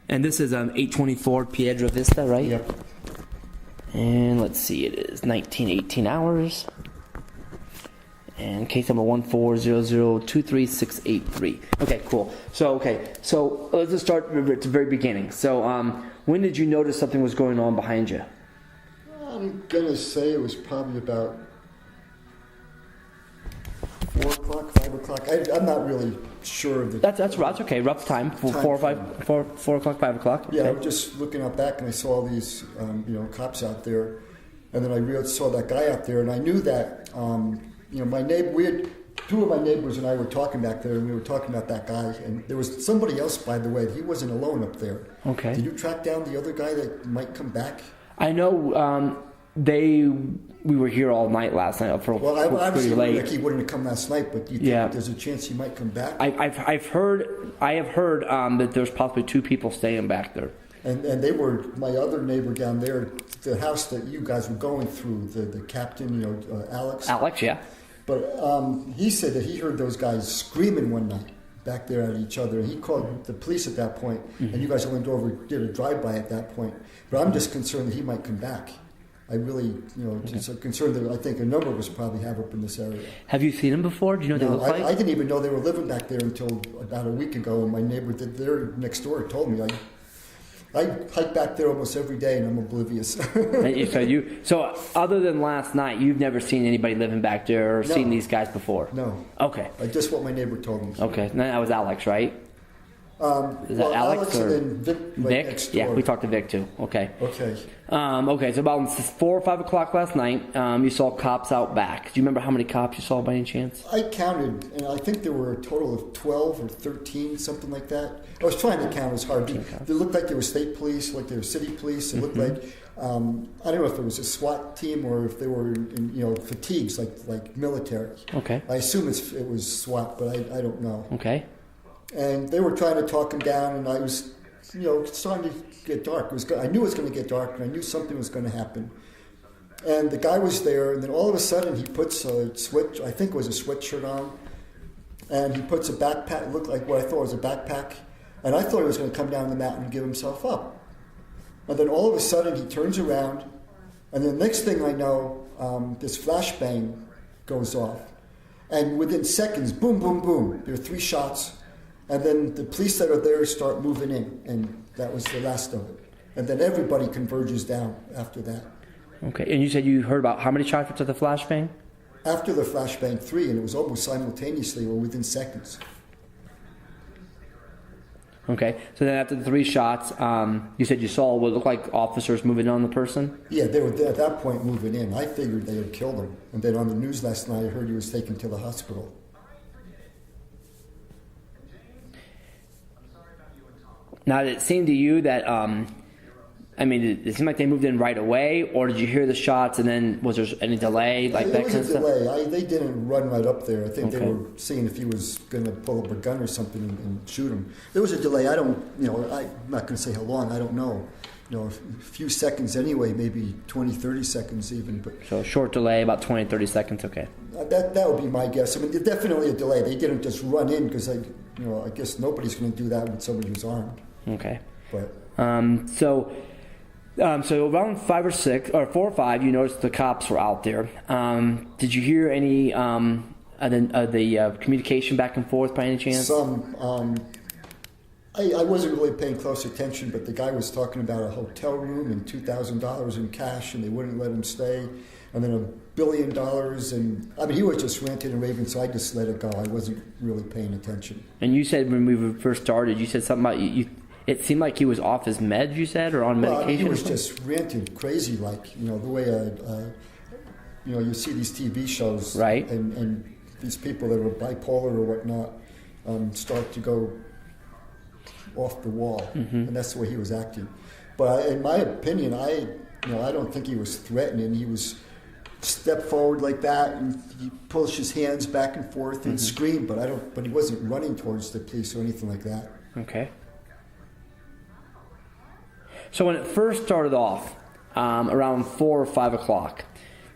And this is 824 Piedra Vista, right? Yep. And let's see, it is 1918 hours. And case number 140023683. Okay, cool. So let's just start at the very beginning. So when did you notice something was going on behind you? I'm gonna say it was probably about 4 o'clock, 5 o'clock. I'm not really sure of the. That's okay. Rough time. 4 o'clock, 5 o'clock. Okay. Yeah, I was just looking out back and I saw all these, cops out there, and then I saw that guy out there, and I knew that, my neighbor. Two of my neighbors and I were talking back there, and we were talking about that guy. And there was somebody else, by the way. He wasn't alone up there. Okay. Did you track down the other guy that might come back? I know. We were here all night last night for obviously, pretty late. Like he wouldn't have come last night, but do you think there's a chance he might come back? I have heard that there's possibly 2 people staying back there. And they were my other neighbor down there, the house that you guys were going through, the captain, Alex. Alex, yeah. But he said that he heard those guys screaming one night back there at each other, and he called the police at that point. Mm-hmm. And you guys went over, did a drive-by at that point. But I'm just concerned that he might come back. I really, just concerned that I think a number of us probably have up in this area. Have you seen him before? Do you know what they look like? I didn't even know they were living back there until about a week ago, and my neighbor there next door told me. I hike back there almost every day, and I'm oblivious. So other than last night, you've never seen anybody living back there or seen these guys before? No. Okay. Just what my neighbor told me. Okay. And that was Alex, right? Is that Alex or and then Vic? Next door. Yeah, we talked to Vic too. Okay. Okay. So about 4 or 5 o'clock last night, you saw cops out back. Do you remember how many cops you saw by any chance? I counted, and I think there were a total of 12 or 13, something like that. I was trying to count. It was hard. They looked like they were state police, like they were city police. It looked like, I don't know if it was a SWAT team or if they were in fatigues, like military. Okay. I assume it was SWAT, but I don't know. Okay. And they were trying to talk him down, and I was, starting to get dark. I knew it was going to get dark, and I knew something was going to happen. And the guy was there, and then all of a sudden he puts a I think it was a sweatshirt on, and he puts a backpack, it looked like what I thought was a backpack, and I thought he was going to come down the mountain and give himself up. And then all of a sudden he turns around, and the next thing I know, this flashbang goes off. And within seconds, boom, boom, boom, there are 3 shots. And then the police that are there start moving in, and that was the last of it. And then everybody converges down after that. Okay, and you said you heard about how many shots after the flashbang? After the flashbang, 3, and it was almost simultaneously or within seconds. Okay, so then after the 3 shots, you said you saw what looked like officers moving on the person? Yeah, they were at that point moving in. I figured they had killed him. And then on the news last night, I heard he was taken to the hospital. Now, did it seem to you that, did it seem like they moved in right away, or did you hear the shots and then was there any delay? There was a delay. They didn't run right up there. I think they were seeing if he was going to pull up a gun or something and shoot him. There was a delay. I'm not going to say how long. I don't know. A few seconds anyway, maybe 20, 30 seconds even. But so a short delay, about 20, 30 seconds, okay. That would be my guess. There's definitely a delay. They didn't just run in because, I guess nobody's going to do that with somebody who's armed. Okay. But so around 5 or 6 or 4 or 5, you noticed the cops were out there. Did you hear any the communication back and forth by any chance? Some. I wasn't really paying close attention, but the guy was talking about a hotel room and $2,000 in cash, and they wouldn't let him stay, and then $1 billion, and he was just ranting and raving, so I just let it go. I wasn't really paying attention. And you said when we first started, you said something about you. It seemed like he was off his meds, you said, or on medication? He was just ranting crazy, like, the way, you see these TV shows. Right. And these people that are bipolar or whatnot start to go off the wall. Mm-hmm. And that's the way he was acting. But in my opinion, I don't think he was threatening. He was step forward like that, and he pushed his hands back and forth and screamed, but he wasn't running towards the police or anything like that. Okay. So when it first started off, around 4 or 5 o'clock,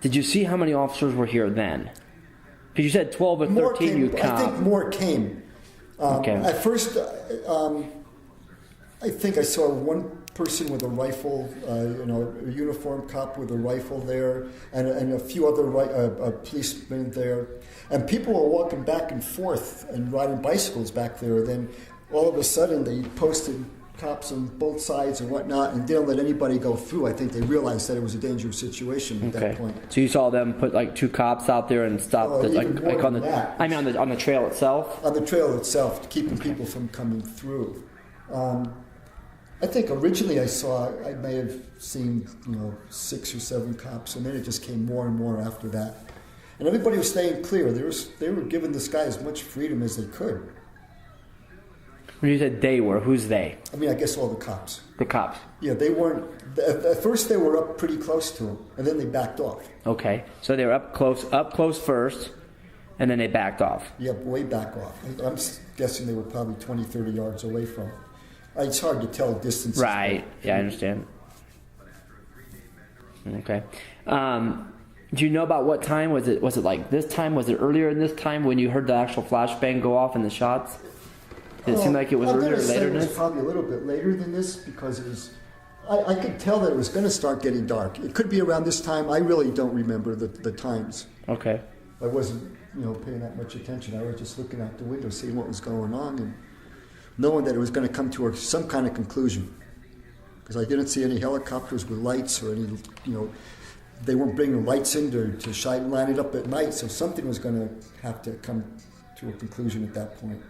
did you see how many officers were here then? Because you said 12 or 13 you count. I think more came. Okay. At first, I think I saw one person with a rifle, a uniformed cop with a rifle there, and a few other policemen there. And people were walking back and forth and riding bicycles back there. Then all of a sudden they posted cops on both sides and whatnot and didn't let anybody go through. I think they realized that it was a dangerous situation at that point. So you saw them put like 2 cops out there and stop on the trail itself? On the trail itself, keeping people from coming through. I think originally I may have seen 6 or 7 cops, and then it just came more and more after that. And everybody was staying clear. They were giving this guy as much freedom as they could. When you said they were, who's they? I mean, I guess all the cops. The cops. Yeah, they weren't. At first, they were up pretty close to him, and then they backed off. Okay, so they were up close first, and then they backed off. Yeah, way back off. I'm guessing they were probably 20, 30 yards away from him. It's hard to tell distances. Right. Yeah, I understand. Okay. Do you know about what time? Was it like this time? Was it earlier in this time when you heard the actual flashbang go off and the shots? Did it seem like it was earlier or later than this? It was probably a little bit later than this because it was. I could tell that it was going to start getting dark. It could be around this time. I really don't remember the times. Okay. I wasn't, paying that much attention. I was just looking out the window, seeing what was going on, and knowing that it was going to come to some kind of conclusion. Because I didn't see any helicopters with lights or any, they weren't bringing lights in to shine, line it up at night, so something was going to have to come to a conclusion at that point.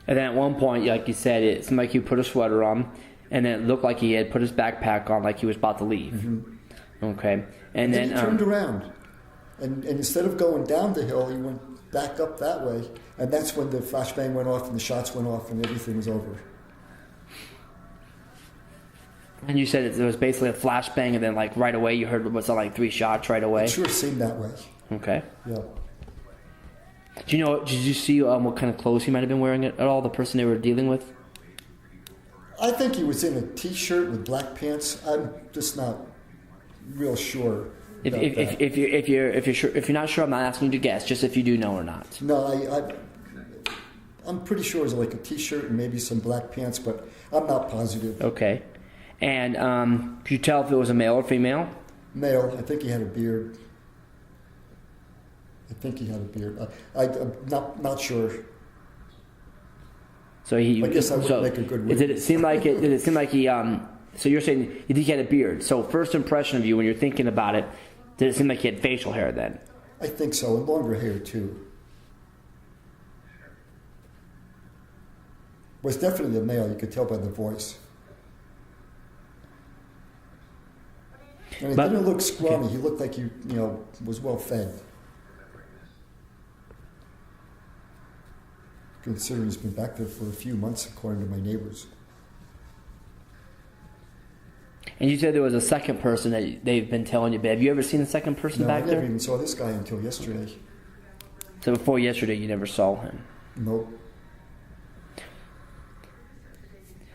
And then at one point, like you said, it seemed like he put a sweater on, and then it looked like he had put his backpack on like he was about to leave. Mm-hmm. Okay. And then he turned around. And instead of going down the hill, he went back up that way. And that's when the flashbang went off and the shots went off and everything was over. And you said it was basically a flashbang, and then like right away you heard what's like 3 shots right away? It sure seemed that way. Okay. Yeah. Did you see what kind of clothes he might have been wearing at all, the person they were dealing with? I think he was in a T-shirt with black pants. I'm just not real sure. If you're not sure, I'm not asking you to guess. Just if you do know or not. No, I'm pretty sure it was like a T-shirt and maybe some black pants, but I'm not positive. Okay. And could you tell if it was a male or female? Male. I think he had a beard. I'm not sure. So I guess I would make a good read. Did it seem like he? So you're saying you think he had a beard? So first impression of you when you're thinking about it, did it seem like he had facial hair then? I think so, and longer hair too. Was definitely a male. You could tell by the voice. And he didn't look scrawny. Okay. He looked like he, was well fed. Considering he's been back there for a few months, according to my neighbors. And you said there was a second person that they've been telling you about. Have you ever seen a second person back there? I never even saw this guy until yesterday. So before yesterday, you never saw him? Nope.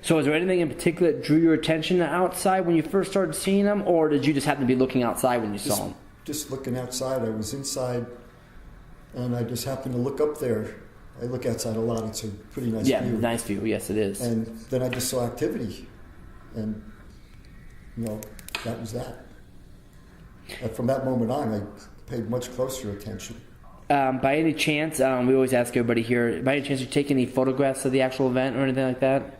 So is there anything in particular that drew your attention outside when you first started seeing him, or did you just happen to be looking outside when you saw him? Just looking outside. I was inside, and I just happened to look up there. I look outside a lot. It's a pretty nice view. Yeah, nice view. Yes, it is. And then I just saw activity, and that was that. And from that moment on, I paid much closer attention. By any chance, we always ask everybody here, by any chance you take any photographs of the actual event or anything like that?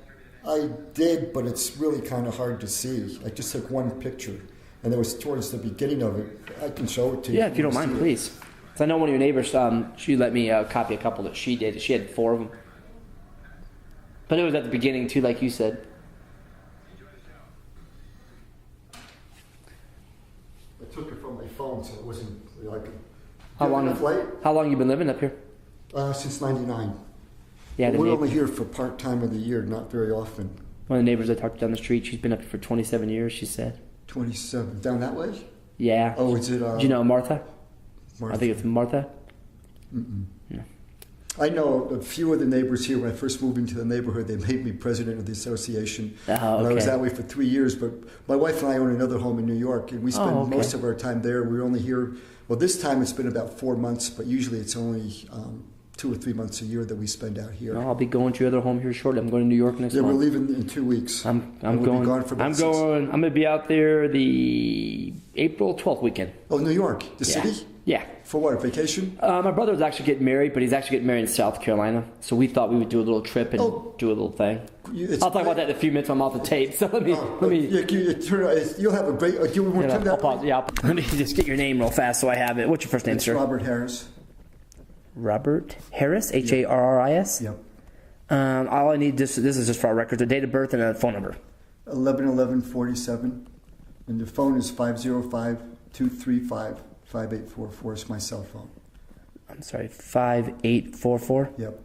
I did, but it's really kind of hard to see. I just took one picture, and it was towards the beginning of it. I can show it to you. Yeah, if you don't mind, please. I know one of your neighbors, she let me copy a couple that she did. She had 4 of them. But it was at the beginning, too, like you said. I took it from my phone, so it wasn't like How long you been living up here? Since 99. Yeah, we're only here for part-time of the year, not very often. One of the neighbors I talked to down the street, she's been up here for 27 years, she said. 27. Down that way? Yeah. Oh, is it... Do you know Martha? Martha. I think it's Martha. Mm-mm. No. I know a few of the neighbors here. When I first moved into the neighborhood, they made me president of the association. Oh, okay. And I was that way for 3 years. But my wife and I own another home in New York, and we spend most of our time there. We're only here. Well, this time it's been about 4 months, but usually it's only 2 or 3 months a year that we spend out here. I'll be going to your other home here shortly. I'm going to New York next Yeah, month. we're leaving in 2 weeks. I'm We'll going. be gone for about I'm 6. going. I'm going to be out there the April 12th weekend. Oh, New York, the city? Yeah. For what, a vacation? My brother was actually getting married, but he's actually getting married in South Carolina. So we thought we would do a little trip and do a little thing. I'll talk about that in a few minutes. I'm off the tape. So let me. You'll have a great. Do you want to turn I'll that? pause. Yeah. Let me just get your name real fast so I have it. What's your first name, It's sir? Robert Harris. Robert Harris. Harris. Yep. All I need. This is just for our records. A date of birth and a phone number. 11/11/47, and the phone is 505-235-5844. It's my cell phone. I'm sorry. 5844. Yep.